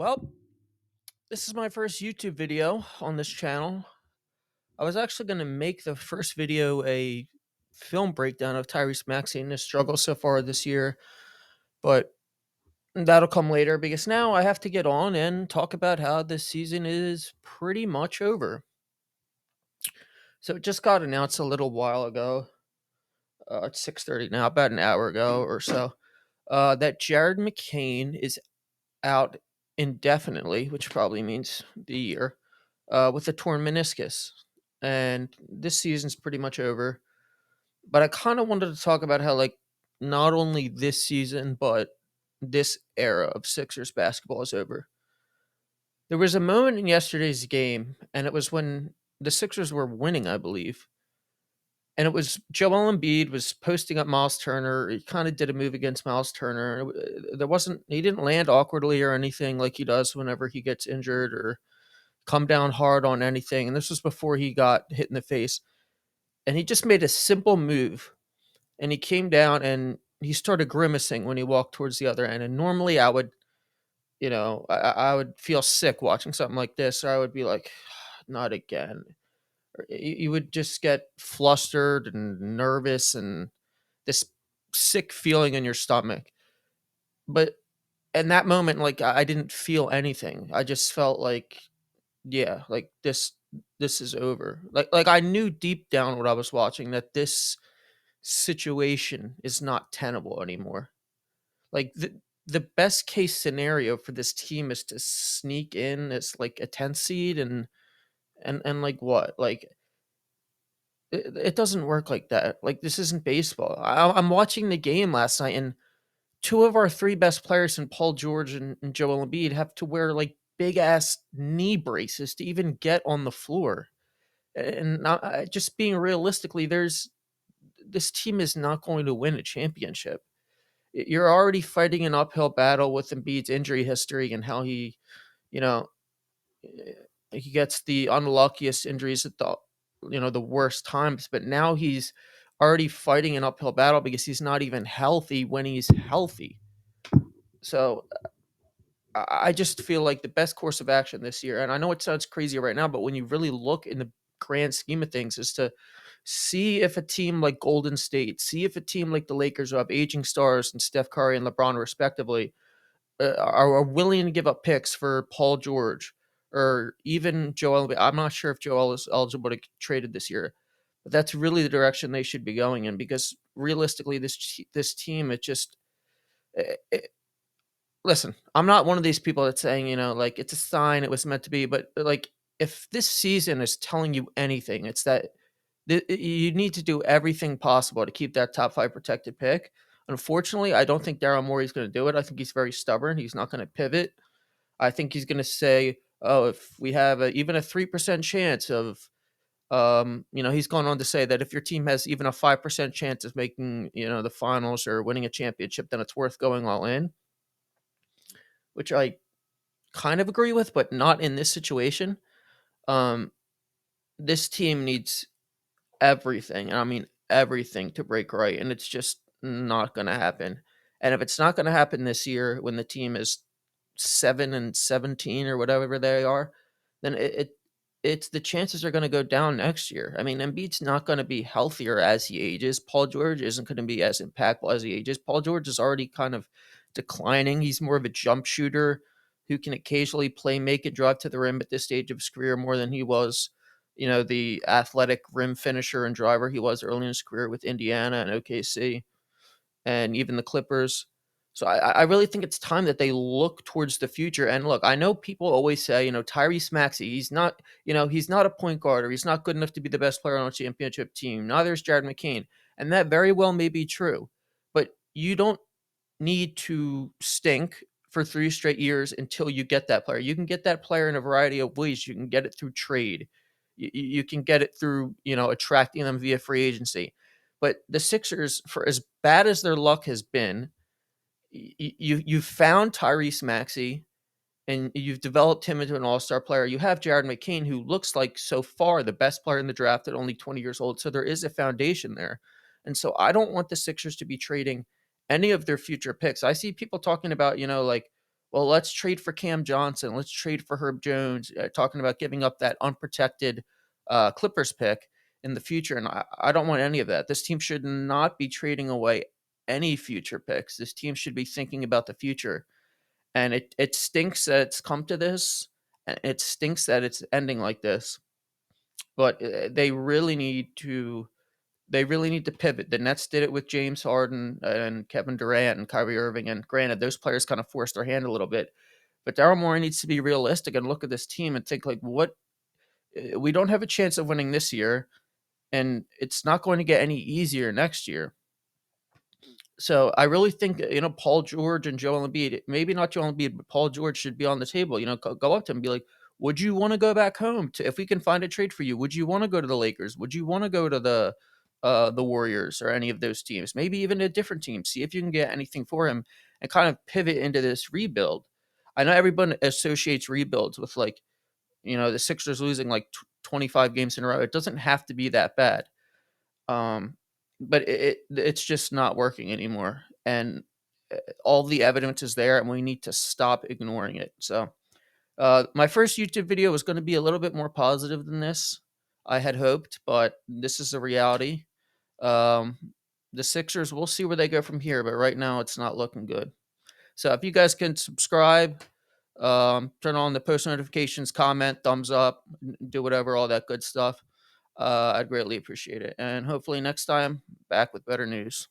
Well, this is my first YouTube video on this channel. I was actually going to make the first video a film breakdown of Tyrese Maxey and his struggle so far this year, but that'll come later because now I have to get on and talk about how this season is pretty much over. So it just got announced a little while ago. It's 6:30 now, about an hour ago or so, that Jared McCain is out indefinitely, which probably means the year, with a torn meniscus. And this season's pretty much over. But I kind of wanted to talk about how, like, not only this season, but this era of Sixers basketball is over. There was a moment in yesterday's game, and it was when the Sixers were winning, I believe. And it was Joel Embiid was posting up Miles Turner. He kind of did a move against Miles Turner. He didn't land awkwardly or anything like he does whenever he gets injured or come down hard on anything. And this was before he got hit in the face. And he just made a simple move. And he came down and he started grimacing when he walked towards the other end. And normally I would, I would feel sick watching something like this. Or I would be like, not again. Or you would just get flustered and nervous and this sick feeling in your stomach. But in that moment, like, I didn't feel anything. I just felt like, yeah, like this is over. Like I knew deep down what I was watching that this situation is not tenable anymore. Like the best case scenario for this team is to sneak in as like a 10th seed and like what? Like it doesn't work like that. Like this isn't baseball. I'm watching the game last night and two of our three best players in Paul George and Joel Embiid have to wear like big ass knee braces to even get on the floor. And just being realistically, this team is not going to win a championship. You're already fighting an uphill battle with Embiid's injury history and how you know, eh, he gets the unluckiest injuries at the worst times. But now he's already fighting an uphill battle because he's not even healthy when he's healthy. So I just feel like the best course of action this year, and I know it sounds crazy right now, but when you really look in the grand scheme of things, is to see if a team like Golden State, see if a team like the Lakers who have aging stars and Steph Curry and LeBron respectively are willing to give up picks for Paul George or even Joel. I'm not sure if Joel is eligible to get traded this year, but that's really the direction they should be going in because realistically, this team, it just it, listen, I'm not one of these people that's saying, like it's a sign it was meant to be, but like if this season is telling you anything, it's that you need to do everything possible to keep that top five protected pick. Unfortunately, I don't think Daryl Morey's going to do it. I think he's very stubborn. He's not going to pivot. I think he's going to say, "Oh, if we have even a 3% chance of," he's gone on to say that if your team has even a 5% chance of making, the finals or winning a championship, then it's worth going all in, which I kind of agree with, but not in this situation. Um, this team needs everything, and I mean everything, to break right, and it's just not going to happen. And if it's not going to happen this year, when the team is 7-17 or whatever they are, then it's the chances are going to go down next year. I mean, Embiid's not going to be healthier as he ages. Paul George isn't going to be as impactful as he ages. Paul George is already kind of declining. He's more of a jump shooter who can occasionally play make and drive to the rim at this stage of his career more than he was, the athletic rim finisher and driver he was early in his career with Indiana and OKC and even the Clippers. So I really think it's time that they look towards the future. And look, I know people always say, Tyrese Maxey, he's not a point guard or he's not good enough to be the best player on a championship team. Neither is Jared McCain. And that very well may be true. But you don't need to stink for 3 straight years until you get that player. You can get that player in a variety of ways. You can get it through trade. You can get it through, attracting them via free agency. But the Sixers, for as bad as their luck has been, you found Tyrese Maxey and you've developed him into an all-star player. You have Jared McCain, who looks like so far the best player in the draft at only 20 years old. So there is a foundation there. And so I don't want the Sixers to be trading any of their future picks. I see people talking about, like, well, let's trade for Cam Johnson. Let's trade for Herb Jones, talking about giving up that unprotected Clippers pick in the future. And I don't want any of that. This team should not be trading away any future picks. This team should be thinking about the future. And it stinks that it's come to this. And it stinks that it's ending like this. But they really need to pivot. The Nets did it with James Harden and Kevin Durant and Kyrie Irving. And granted, those players kind of forced their hand a little bit. But Daryl Morey needs to be realistic and look at this team and think like, what we don't have a chance of winning this year, and it's not going to get any easier next year. So I really think Paul George and Joel Embiid, maybe not Joel Embiid, but Paul George should be on the table. Go up to him and be like, "Would you want to go back home? To if we can find a trade for you, would you want to go to the Lakers? Would you want to go to the Warriors or any of those teams? Maybe even a different team. See if you can get anything for him and kind of pivot into this rebuild." I know everyone associates rebuilds with like the Sixers losing like 25 games in a row. It doesn't have to be that bad. Um, but it's just not working anymore. And all the evidence is there, and we need to stop ignoring it. So, my first YouTube video was going to be a little bit more positive than this. I had hoped, but this is the reality. Um, the Sixers, we'll see where they go from here, but right now it's not looking good. So if you guys can subscribe, turn on the post notifications, comment, thumbs up, do whatever, all that good stuff. I'd greatly appreciate it. And hopefully next time, back with better news.